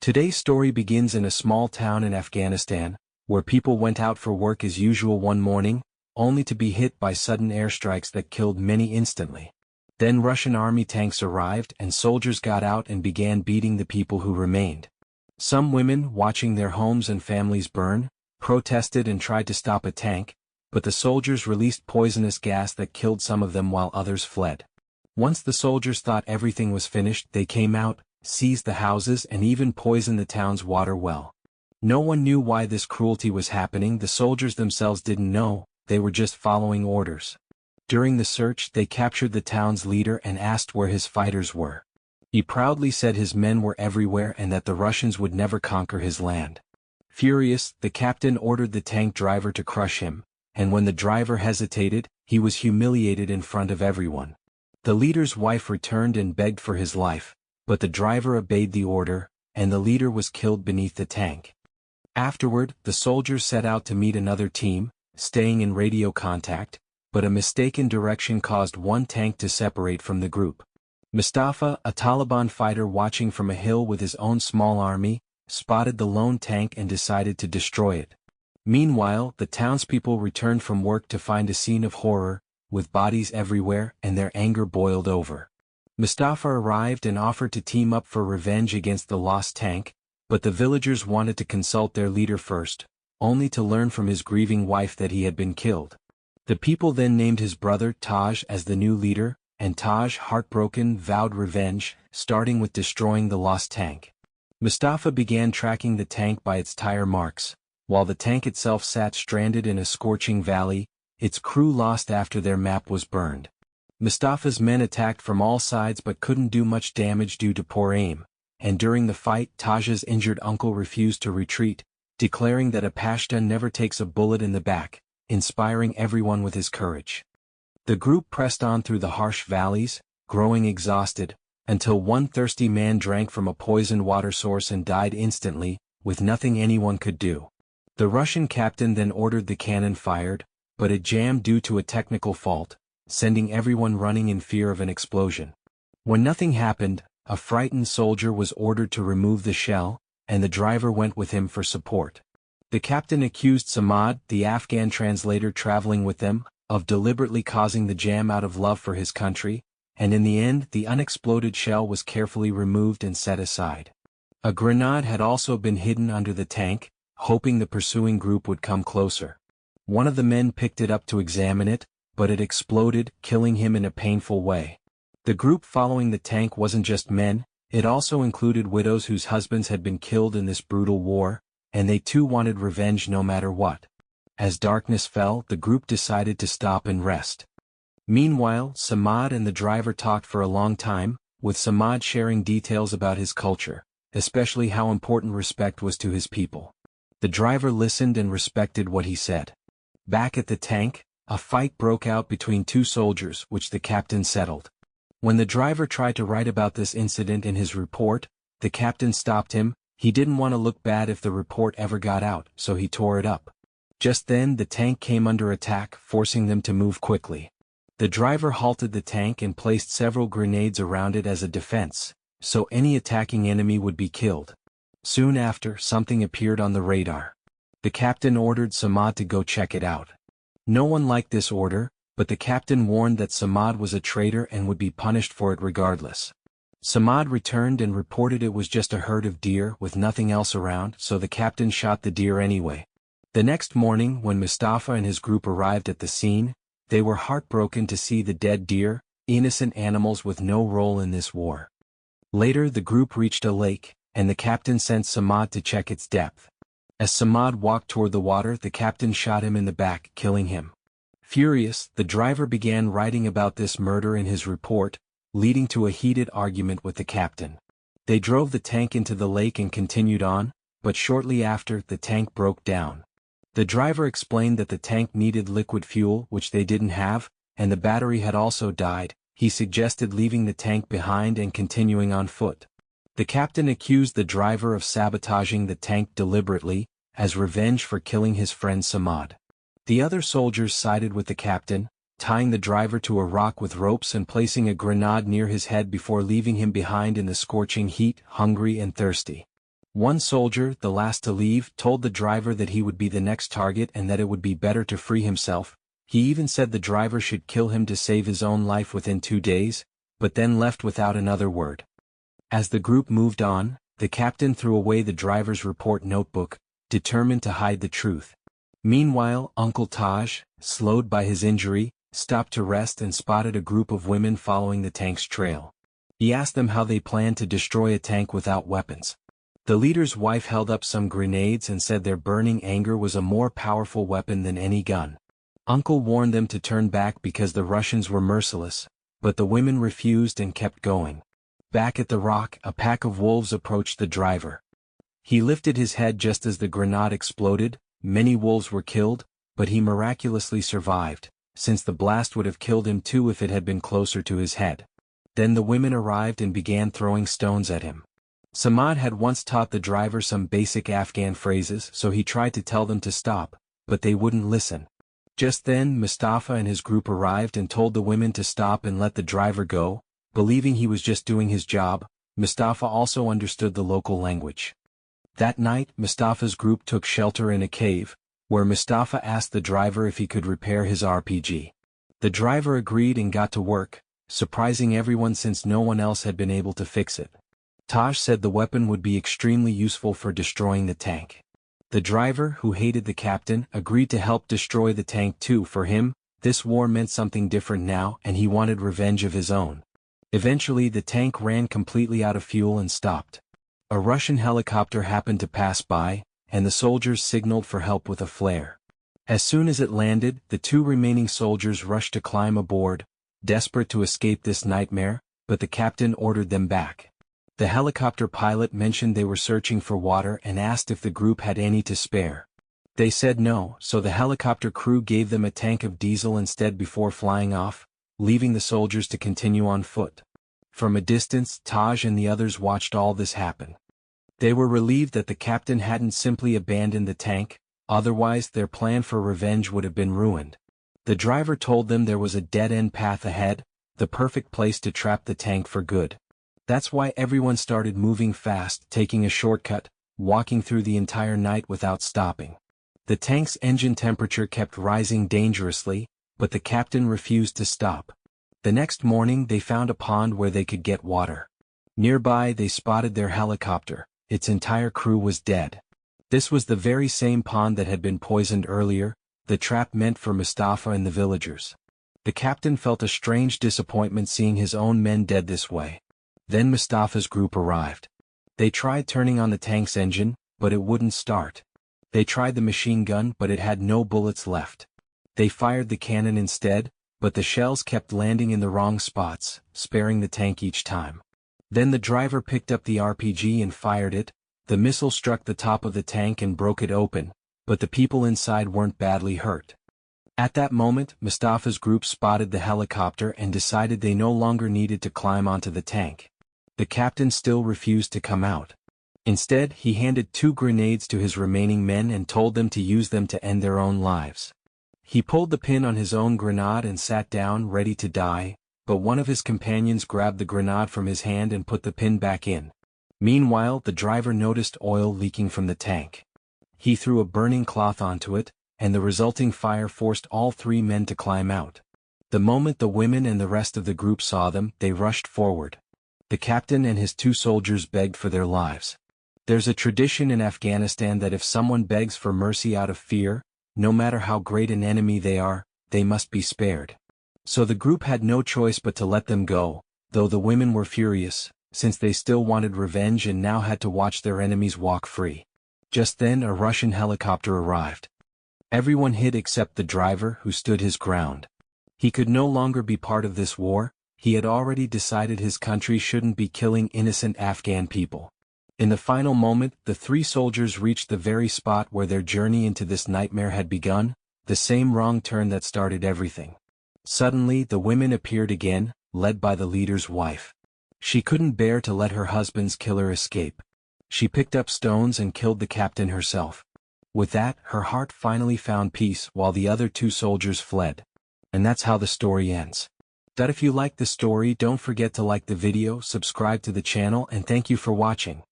Today's story begins in a small town in Afghanistan, where people went out for work as usual one morning, only to be hit by sudden airstrikes that killed many instantly. Then Russian army tanks arrived and soldiers got out and began beating the people who remained. Some women, watching their homes and families burn, protested and tried to stop a tank, but the soldiers released poisonous gas that killed some of them while others fled. Once the soldiers thought everything was finished, they came out, seized the houses and even poisoned the town's water well. No one knew why this cruelty was happening. The soldiers themselves didn't know, they were just following orders. During the search, they captured the town's leader and asked where his fighters were. He proudly said his men were everywhere and that the Russians would never conquer his land. Furious, the captain ordered the tank driver to crush him, and when the driver hesitated, he was humiliated in front of everyone. The leader's wife returned and begged for his life, but the driver obeyed the order, and the leader was killed beneath the tank. Afterward, the soldiers set out to meet another team, staying in radio contact, but a mistaken direction caused one tank to separate from the group. Mustafa, a Taliban fighter watching from a hill with his own small army, spotted the lone tank and decided to destroy it. Meanwhile, the townspeople returned from work to find a scene of horror, with bodies everywhere, and their anger boiled over. Mustafa arrived and offered to team up for revenge against the lost tank, but the villagers wanted to consult their leader first, only to learn from his grieving wife that he had been killed. The people then named his brother Taj as the new leader, and Taj, heartbroken, vowed revenge, starting with destroying the lost tank. Mustafa began tracking the tank by its tire marks. While the tank itself sat stranded in a scorching valley, its crew lost after their map was burned. Mustafa's men attacked from all sides but couldn't do much damage due to poor aim, and during the fight Taj's injured uncle refused to retreat, declaring that a Pashtun never takes a bullet in the back, inspiring everyone with his courage. The group pressed on through the harsh valleys, growing exhausted, until one thirsty man drank from a poisoned water source and died instantly, with nothing anyone could do. The Russian captain then ordered the cannon fired, but it jammed due to a technical fault, sending everyone running in fear of an explosion. When nothing happened, a frightened soldier was ordered to remove the shell, and the driver went with him for support. The captain accused Samad, the Afghan translator traveling with them, of deliberately causing the jam out of love for his country, and in the end the unexploded shell was carefully removed and set aside. A grenade had also been hidden under the tank, hoping the pursuing group would come closer. One of the men picked it up to examine it, but it exploded, killing him in a painful way. The group following the tank wasn't just men, it also included widows whose husbands had been killed in this brutal war, and they too wanted revenge no matter what. As darkness fell, the group decided to stop and rest. Meanwhile, Samad and the driver talked for a long time, with Samad sharing details about his culture, especially how important respect was to his people. The driver listened and respected what he said. Back at the tank, a fight broke out between two soldiers, which the captain settled. When the driver tried to write about this incident in his report, the captain stopped him. He didn't want to look bad if the report ever got out, so he tore it up. Just then the tank came under attack, forcing them to move quickly. The driver halted the tank and placed several grenades around it as a defense, so any attacking enemy would be killed. Soon after, something appeared on the radar. The captain ordered Samad to go check it out. No one liked this order, but the captain warned that Samad was a traitor and would be punished for it regardless. Samad returned and reported it was just a herd of deer with nothing else around, so the captain shot the deer anyway. The next morning, when Mustafa and his group arrived at the scene, they were heartbroken to see the dead deer, innocent animals with no role in this war. Later the group reached a lake, and the captain sent Samad to check its depth. As Samad walked toward the water, the captain shot him in the back, killing him. Furious, the driver began writing about this murder in his report, leading to a heated argument with the captain. They drove the tank into the lake and continued on, but shortly after, the tank broke down. The driver explained that the tank needed liquid fuel, which they didn't have, and the battery had also died. He suggested leaving the tank behind and continuing on foot. The captain accused the driver of sabotaging the tank deliberately, as revenge for killing his friend Samad. The other soldiers sided with the captain, tying the driver to a rock with ropes and placing a grenade near his head before leaving him behind in the scorching heat, hungry and thirsty. One soldier, the last to leave, told the driver that he would be the next target and that it would be better to free himself. He even said the driver should kill him to save his own life within 2 days, but then left without another word. As the group moved on, the captain threw away the driver's report notebook, determined to hide the truth. Meanwhile, Uncle Taj, slowed by his injury, stopped to rest and spotted a group of women following the tank's trail. He asked them how they planned to destroy a tank without weapons. The leader's wife held up some grenades and said their burning anger was a more powerful weapon than any gun. Uncle warned them to turn back because the Russians were merciless, but the women refused and kept going. Back at the rock, a pack of wolves approached the driver. He lifted his head just as the grenade exploded. Many wolves were killed, but he miraculously survived, since the blast would have killed him too if it had been closer to his head. Then the women arrived and began throwing stones at him. Samad had once taught the driver some basic Afghan phrases, so he tried to tell them to stop, but they wouldn't listen. Just then Mustafa and his group arrived and told the women to stop and let the driver go, believing he was just doing his job. Mustafa also understood the local language. That night, Mustafa's group took shelter in a cave, where Mustafa asked the driver if he could repair his RPG. The driver agreed and got to work, surprising everyone since no one else had been able to fix it. Taj said the weapon would be extremely useful for destroying the tank. The driver, who hated the captain, agreed to help destroy the tank too. For him, this war meant something different now and he wanted revenge of his own. Eventually the tank ran completely out of fuel and stopped. A Russian helicopter happened to pass by, and the soldiers signaled for help with a flare. As soon as it landed, the 2 remaining soldiers rushed to climb aboard, desperate to escape this nightmare, but the captain ordered them back. The helicopter pilot mentioned they were searching for water and asked if the group had any to spare. They said no, so the helicopter crew gave them a tank of diesel instead before flying off, leaving the soldiers to continue on foot. From a distance, Taj and the others watched all this happen. They were relieved that the captain hadn't simply abandoned the tank, otherwise their plan for revenge would have been ruined. The driver told them there was a dead-end path ahead, the perfect place to trap the tank for good. That's why everyone started moving fast, taking a shortcut, walking through the entire night without stopping. The tank's engine temperature kept rising dangerously, but the captain refused to stop. The next morning they found a pond where they could get water. Nearby they spotted their helicopter. Its entire crew was dead. This was the very same pond that had been poisoned earlier, the trap meant for Mustafa and the villagers. The captain felt a strange disappointment seeing his own men dead this way. Then Mustafa's group arrived. They tried turning on the tank's engine, but it wouldn't start. They tried the machine gun, but it had no bullets left. They fired the cannon instead, but the shells kept landing in the wrong spots, sparing the tank each time. Then the driver picked up the RPG and fired it. The missile struck the top of the tank and broke it open, but the people inside weren't badly hurt. At that moment, Mustafa's group spotted the helicopter and decided they no longer needed to climb onto the tank. The captain still refused to come out. Instead, he handed 2 grenades to his remaining men and told them to use them to end their own lives. He pulled the pin on his own grenade and sat down ready to die, but one of his companions grabbed the grenade from his hand and put the pin back in. Meanwhile, the driver noticed oil leaking from the tank. He threw a burning cloth onto it, and the resulting fire forced all 3 men to climb out. The moment the women and the rest of the group saw them, they rushed forward. The captain and his 2 soldiers begged for their lives. There's a tradition in Afghanistan that if someone begs for mercy out of fear, no matter how great an enemy they are, they must be spared. So the group had no choice but to let them go, though the women were furious, since they still wanted revenge and now had to watch their enemies walk free. Just then a Russian helicopter arrived. Everyone hid except the driver, who stood his ground. He could no longer be part of this war. He had already decided his country shouldn't be killing innocent Afghan people. In the final moment, the 3 soldiers reached the very spot where their journey into this nightmare had begun, the same wrong turn that started everything. Suddenly the women appeared again, led by the leader's wife. She couldn't bear to let her husband's killer escape. She picked up stones and killed the captain herself. With that, her heart finally found peace while the other 2 soldiers fled. And that's how the story ends. If you liked the story, don't forget to like the video, subscribe to the channel, and thank you for watching.